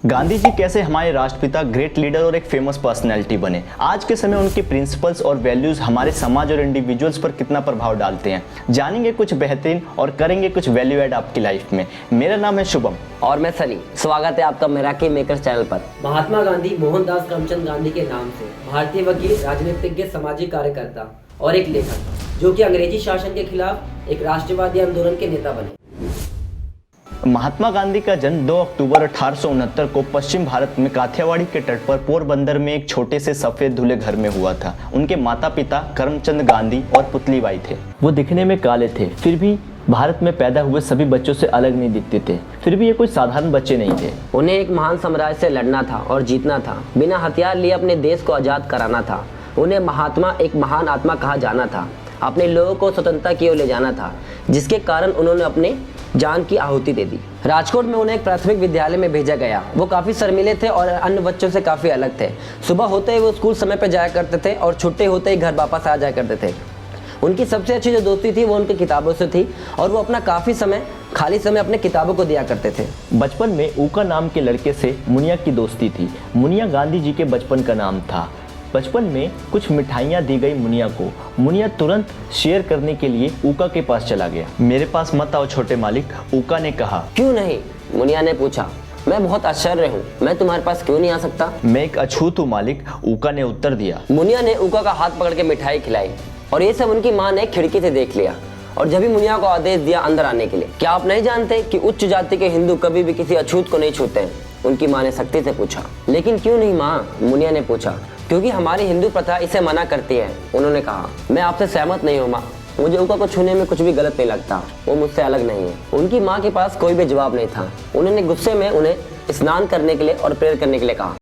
गांधी जी कैसे हमारे राष्ट्रपिता, ग्रेट लीडर और एक फेमस पर्सनैलिटी बने। आज के समय उनके प्रिंसिपल्स और वैल्यूज हमारे समाज और इंडिविजुअल्स पर कितना प्रभाव डालते हैं, जानेंगे कुछ बेहतरीन और करेंगे कुछ वैल्यू ऐड आपकी लाइफ में। मेरा नाम है शुभम और मैं सनी। स्वागत है आपका मिराकी मेकर्स चैनल पर। महात्मा गांधी मोहनदास करमचंद गांधी के नाम से भारतीय वकील, राजनीतिज्ञ, सामाजिक कार्यकर्ता और एक लेखक, जो कि अंग्रेजी शासन के खिलाफ एक राष्ट्रवादी आंदोलन के नेता बने। महात्मा गांधी का जन्म 2 अक्टूबर 1869 को पश्चिम भारत में काठियावाड़ी के तट पर पोरबंदर में एक छोटे से सफेद धुले घर में हुआ था। उनके माता पिता करमचंद गांधी और पुतलीबाई थे। वो दिखने में काले थे, फिर भी भारत में पैदा हुए सभी बच्चों से अलग नहीं दिखते थे। फिर भी ये कोई साधारण बच्चे नहीं थे। उन्हें एक महान साम्राज्य से लड़ना था और जीतना था। बिना हथियार लिए अपने देश को आजाद कराना था। उन्हें महात्मा, एक महान आत्मा कहा जाना था। अपने लोगों को स्वतंत्रता की ओर ले जाना था, जिसके कारण उन्होंने अपने जान की आहुति दे दी। राजकोट में उन्हें एक प्राथमिक विद्यालय में भेजा गया। वो काफ़ी शर्मीले थे और अन्य बच्चों से काफ़ी अलग थे। सुबह होते ही वो स्कूल समय पर जाया करते थे और छुट्टी होते ही घर वापस आ जाया करते थे। उनकी सबसे अच्छी जो दोस्ती थी वो उनकी किताबों से थी और वो अपना काफ़ी समय, खाली समय अपने किताबों को दिया करते थे। बचपन में ऊका नाम के लड़के से मुनिया की दोस्ती थी। मुनिया गांधी जी के बचपन का नाम था। बचपन में कुछ मिठाइयाँ दी गई मुनिया को। मुनिया तुरंत शेयर करने के लिए ऊका के पास चला गया। मेरे पास मत आओ छोटे मालिक, ऊका ने कहा। क्यों नहीं? मुनिया ने पूछा। मैं बहुत आश्चर्य हूँ, मैं तुम्हारे पास क्यों नहीं आ सकता? मैं एक अछूत हूँ मालिक, ऊका ने उत्तर दिया। मुनिया ने ऊका का हाथ पकड़ के मिठाई खिलाई और ये सब उनकी माँ ने खिड़की से देख लिया और जब भी मुनिया को आदेश दिया अंदर आने के लिए। क्या आप नहीं जानते कि उच्च जाति के हिंदू कभी भी किसी अछूत को नहीं छूते हैं? उनकी माँ ने सख्ती से पूछा। लेकिन क्यों नहीं माँ? मुनिया ने पूछा। क्योंकि हमारी हिंदू प्रथा इसे मना करती है, उन्होंने कहा। मैं आपसे सहमत नहीं हूँ माँ, मुझे ऊका को छूने में कुछ भी गलत नहीं लगता। वो मुझसे अलग नहीं है। उनकी माँ के पास कोई भी जवाब नहीं था। उन्होंने गुस्से में उन्हें स्नान करने के लिए और प्रेयर करने के लिए कहा।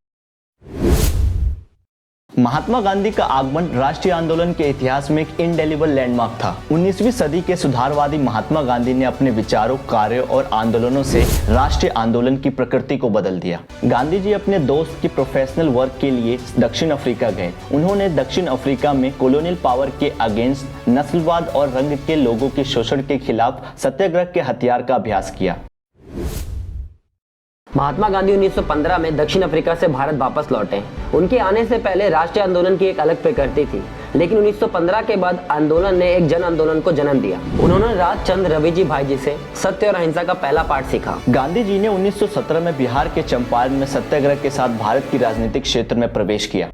महात्मा गांधी का आगमन राष्ट्रीय आंदोलन के इतिहास में एक इंडेलिबल लैंडमार्क था। 19वीं सदी के सुधारवादी महात्मा गांधी ने अपने विचारों, कार्यों और आंदोलनों से राष्ट्रीय आंदोलन की प्रकृति को बदल दिया। गांधी जी अपने दोस्त की प्रोफेशनल वर्क के लिए दक्षिण अफ्रीका गए। उन्होंने दक्षिण अफ्रीका में कॉलोनियल पावर के अगेंस्ट, नस्लवाद और रंग के लोगों के शोषण के खिलाफ सत्याग्रह के हथियार का अभ्यास किया। महात्मा गांधी 1915 में दक्षिण अफ्रीका से भारत वापस लौटे। उनके आने से पहले राष्ट्रीय आंदोलन की एक अलग प्रकृति थी, लेकिन 1915 के बाद आंदोलन ने एक जन आंदोलन को जन्म दिया। उन्होंने राजचंद्र रविजी भाई जी से सत्य और अहिंसा का पहला पाठ सीखा। गांधी जी ने 1917 में बिहार के चंपारण में सत्याग्रह के साथ भारत की राजनीतिक क्षेत्र में प्रवेश किया।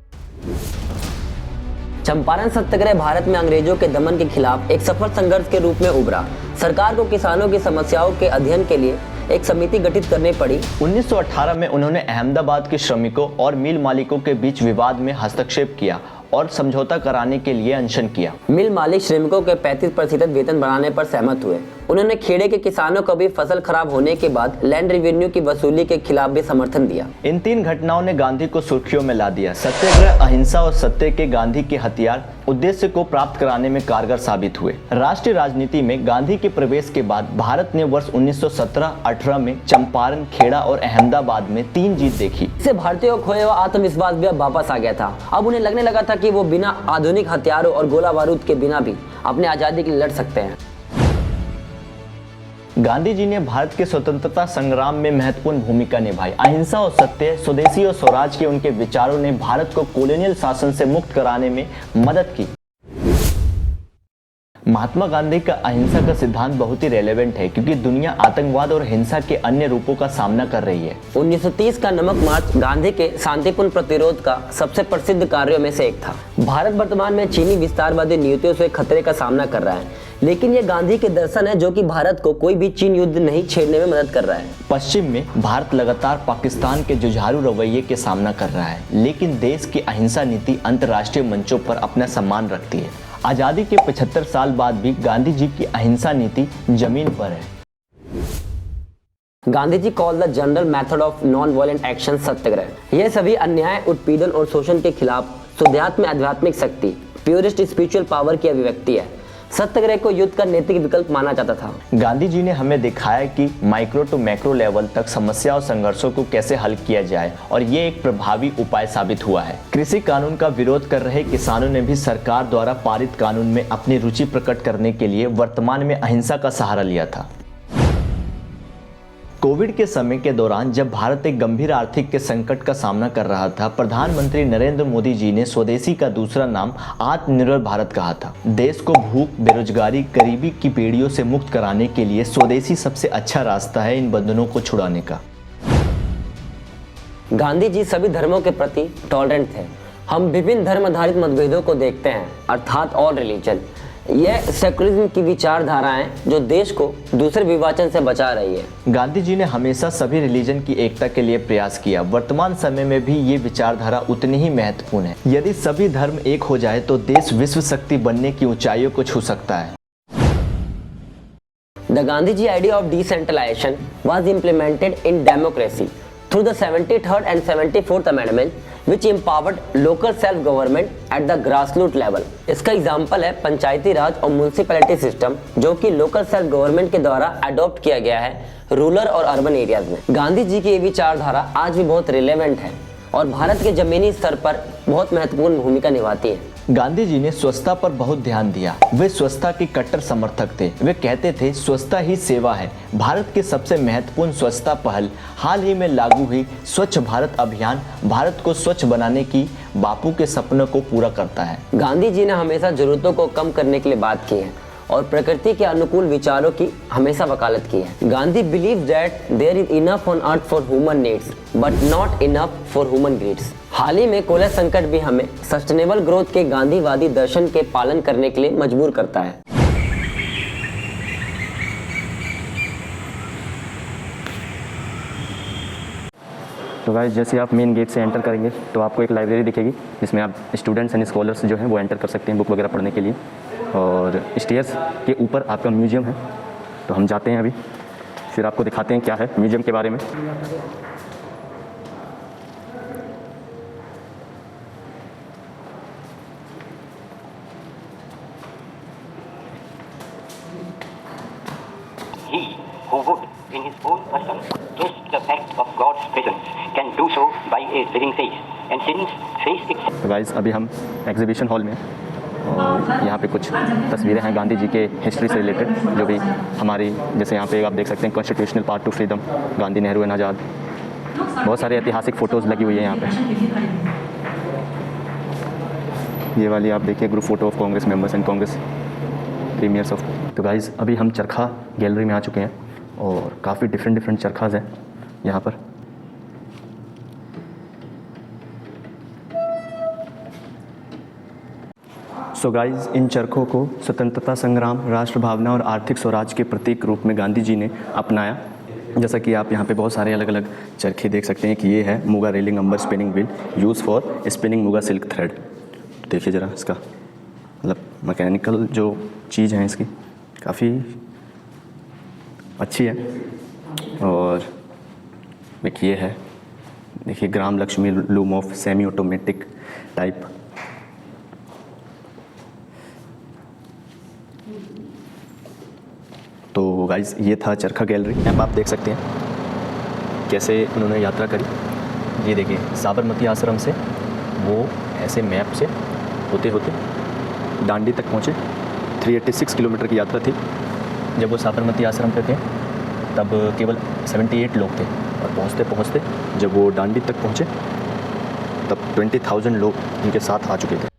चंपारण सत्याग्रह भारत में अंग्रेजों के दमन के खिलाफ एक सफल संघर्ष के रूप में उभरा। सरकार को किसानों की समस्याओं के अध्ययन के लिए एक समिति गठित करनी पड़ी। 1918 में उन्होंने अहमदाबाद के श्रमिकों और मिल मालिकों के बीच विवाद में हस्तक्षेप किया और समझौता कराने के लिए अनशन किया। मिल मालिक श्रमिकों के 35% वेतन बढ़ाने पर सहमत हुए। उन्होंने खेड़े के किसानों को भी फसल खराब होने के बाद लैंड रेवेन्यू की वसूली के खिलाफ भी समर्थन दिया। इन 3 घटनाओं ने गांधी को सुर्खियों में ला दिया। सत्याग्रह, अहिंसा और सत्य के गांधी के हथियार उद्देश्य को प्राप्त कराने में कारगर साबित हुए। राष्ट्रीय राजनीति में गांधी के प्रवेश के बाद भारत ने वर्ष 1917-18 में चंपारण, खेड़ा और अहमदाबाद में 3 जीत देखी। इससे भारतीयों को खोया हुआ आत्मविश्वास भी अब वापस आ गया था। अब उन्हें लगने लगा था कि वो बिना आधुनिक हथियारों और गोला बारूद के बिना भी अपनी आजादी के लिए लड़ सकते हैं। गांधी जी ने भारत के स्वतंत्रता संग्राम में महत्वपूर्ण भूमिका निभाई। अहिंसा और सत्य, स्वदेशी और स्वराज के उनके विचारों ने भारत को कॉलोनियल शासन से मुक्त कराने में मदद की। महात्मा गांधी का अहिंसा का सिद्धांत बहुत ही रेलेवेंट है, क्योंकि दुनिया आतंकवाद और हिंसा के अन्य रूपों का सामना कर रही है। 1930 का नमक मार्च गांधी के शांतिपूर्ण प्रतिरोध का सबसे प्रसिद्ध कार्यों में से एक था। भारत वर्तमान में चीनी विस्तारवादी नीतियों से खतरे का सामना कर रहा है, लेकिन ये गांधी के दर्शन है जो कि भारत को कोई भी चीन युद्ध नहीं छेड़ने में मदद कर रहा है। पश्चिम में भारत लगातार पाकिस्तान के जुझारू रवैये के सामना कर रहा है, लेकिन देश की अहिंसा नीति अंतर्राष्ट्रीय मंचों पर अपना सम्मान रखती है। आजादी के 75 साल बाद भी गांधी जी की अहिंसा नीति जमीन पर है। Gandhi ji call the general method of non violent action satyagraha. यह सभी अन्याय, उत्पीड़न और शोषण के खिलाफ शुद्धात्म आध्यात्मिक शक्ति, प्योरेस्ट स्पिरिचुअल पावर की अभिव्यक्ति है। सत्याग्रह को युद्ध का नैतिक विकल्प माना जाता था। गांधी जी ने हमें दिखाया कि माइक्रो टू मैक्रो लेवल तक समस्या और संघर्षों को कैसे हल किया जाए, और ये एक प्रभावी उपाय साबित हुआ है। कृषि कानून का विरोध कर रहे किसानों ने भी सरकार द्वारा पारित कानून में अपनी रुचि प्रकट करने के लिए वर्तमान में अहिंसा का सहारा लिया था। कोविड के समय के दौरान जब भारत एक गंभीर आर्थिक के संकट का सामना कर रहा था, प्रधानमंत्री नरेंद्र मोदी जी ने स्वदेशी का दूसरा नाम आत्मनिर्भर भारत कहा था। देश को भूख, बेरोजगारी, गरीबी की बेड़ियों से मुक्त कराने के लिए स्वदेशी सबसे अच्छा रास्ता है इन बंधनों को छुड़ाने का। गांधी जी सभी धर्मों के प्रति टॉलरेंट थे। हम विभिन्न धर्म आधारित मतभेदों को देखते हैं, अर्थात ऑल रिलीजन। यह सेकुलरिज्म की विचारधाराएं जो देश को दूसरे विभाजन से बचा रही है। गांधी जी ने हमेशा सभी रिलीजन की एकता के लिए प्रयास किया। वर्तमान समय में भी ये विचारधारा उतनी ही महत्वपूर्ण है। यदि सभी धर्म एक हो जाए तो देश विश्व शक्ति बनने की ऊंचाइयों को छू सकता है। The Gandhiji idea of decentralization was implemented in democracy through the 73rd and 74th Amendment, which empowered local self-government at the grassroots level. इसका एग्जाम्पल है पंचायती राज और म्यूनसिपैलिटी सिस्टम, जो कि लोकल सेल्फ गवर्नमेंट के द्वारा अडॉप्ट किया गया है रूरल और अर्बन एरियाज में। गांधी जी की ये विचारधारा आज भी बहुत रिलेवेंट है और भारत के जमीनी स्तर पर बहुत महत्वपूर्ण भूमिका निभाती है। गांधी जी ने स्वच्छता पर बहुत ध्यान दिया। वे स्वच्छता के कट्टर समर्थक थे। वे कहते थे स्वच्छता ही सेवा है। भारत की सबसे महत्वपूर्ण स्वच्छता पहल हाल ही में लागू हुई स्वच्छ भारत अभियान भारत को स्वच्छ बनाने की बापू के सपनों को पूरा करता है। गांधी जी ने हमेशा जरूरतों को कम करने के लिए बात की है और प्रकृति के अनुकूल विचारों की हमेशा वकालत की है। Gandhi believe that there is enough on earth for human needs but not enough for human greeds. हाल ही में कोयला संकट भी हमें सस्टेनेबल ग्रोथ के गांधीवादी दर्शन के पालन करने के लिए मजबूर करता है। तो गाइस, जैसे आप मेन गेट से एंटर करेंगे तो आपको एक लाइब्रेरी दिखेगी जिसमें आप स्टूडेंट्स एंड स्कॉलर्स जो हैं वो एंटर कर सकते हैं बुक वगैरह पढ़ने के लिए। और स्टेयर्स के ऊपर आपका म्यूजियम है, तो हम जाते हैं अभी, फिर आपको दिखाते हैं क्या है म्यूजियम के बारे में। He who would, in his own person, taste the fact of God's presence, can do so by a living faith, and since faith itself. तो गाइस, अभी हम एग्जीबिशन हॉल में हैं और यहाँ पे कुछ तस्वीरें हैं गांधी जी के हिस्ट्री से रिलेटेड, जो भी हमारी, जैसे यहाँ पे आप देख सकते हैं constitutional part two freedom, Gandhi, Nehru and Azad. बहुत सारे ऐतिहासिक फ़ोटोज़ लगी हुई है यहाँ पे। ये वाली आप देखिए, group photo of Congress members and Congress premiers of. तो गाइज़, अभी हम चरखा गैलरी में आ चुके हैं और काफ़ी डिफरेंट चरखाज हैं यहाँ पर। सो गाइज़, इन चरखों को स्वतंत्रता संग्राम, राष्ट्र भावना और आर्थिक स्वराज के प्रतीक रूप में गांधी जी ने अपनाया। जैसा कि आप यहाँ पे बहुत सारे अलग अलग चरखे देख सकते हैं कि ये है Muga reeling Ambar spinning wheel use for spinning Muga silk thread. देखिए ज़रा इसका मतलब मैकेनिकल जो चीज़ है इसकी काफ़ी अच्छी है। और देखिए ये है, देखिए Gram Lakshmi loom of semi automatic type. तो गाइज़, ये था चरखा गैलरी। मैप आप देख सकते हैं कैसे उन्होंने यात्रा करी। ये देखिए, साबरमती आश्रम से वो ऐसे मैप से होते होते दांडी तक पहुँचे। 386 किलोमीटर की यात्रा थी। जब वो साबरमती आश्रम पे थे तब केवल 78 लोग थे और पहुँचते पहुँचते जब वो दांडी तक पहुँचे तब 20,000 लोग उनके साथ आ चुके थे।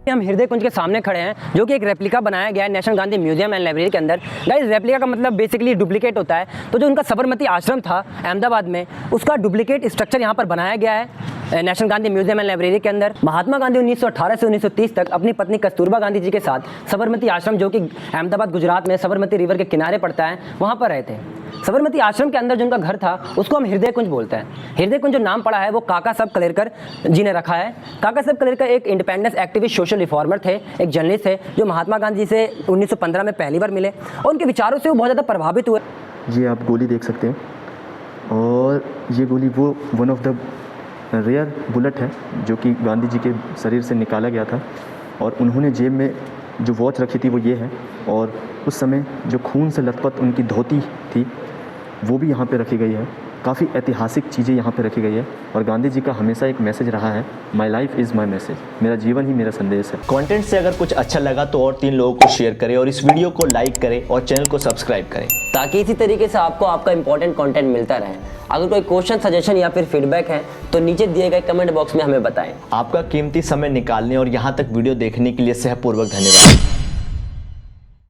हम हृदय कुंज के सामने खड़े हैं, जो कि एक रेप्लिका बनाया गया है national Gandhi museum and library के अंदर। गाइस, रेप्लिका का मतलब बेसिकली डुप्लीकेट होता है। तो जो उनका साबरमती आश्रम था अहमदाबाद में, उसका डुप्लीकेट स्ट्रक्चर यहाँ पर बनाया गया है national Gandhi museum and library के अंदर। महात्मा गांधी 1918 से 1930 तक अपनी पत्नी कस्तूरबा गांधी जी के साथ साबरमती आश्रम, जो कि अहमदाबाद गुजरात में साबरमती रिवर के किनारे पड़ता है, वहाँ पर रहे थे। साबरमती आश्रम के अंदर जो उनका घर था उसको हम हृदय कुंज बोलते हैं। हृदय कुंज जो नाम पड़ा है वो काका साहब कलेरकर जी ने रखा है। काका साहब कलेरकर एक इंडिपेंडेंस एक्टिविस्ट, सोशल रिफॉर्मर थे, एक जर्नलिस्ट थे, जो महात्मा गांधी से 1915 में पहली बार मिले और उनके विचारों से वो बहुत ज़्यादा प्रभावित हुए। ये आप गोली देख सकते हैं और ये गोली वो one of the rare bullet है जो कि गांधी जी के शरीर से निकाला गया था। और उन्होंने जेब में जो वॉच रखी थी वो ये है, और उस समय जो खून से लथपथ उनकी धोती थी वो भी यहाँ पे रखी गई है। काफ़ी ऐतिहासिक चीज़ें यहाँ पे रखी गई है और गांधी जी का हमेशा एक मैसेज रहा है, my life is my message, मेरा जीवन ही मेरा संदेश है। कंटेंट से अगर कुछ अच्छा लगा तो और 3 लोगों को शेयर करें और इस वीडियो को लाइक करें और चैनल को सब्सक्राइब करें, ताकि इसी तरीके से आपको आपका इंपॉर्टेंट कंटेंट मिलता रहे। अगर कोई क्वेश्चन, सजेशन या फिर फीडबैक है तो नीचे दिए गए कमेंट बॉक्स में हमें बताएं। आपका कीमती समय निकालने और यहाँ तक वीडियो देखने के लिए सहपूर्वक धन्यवाद।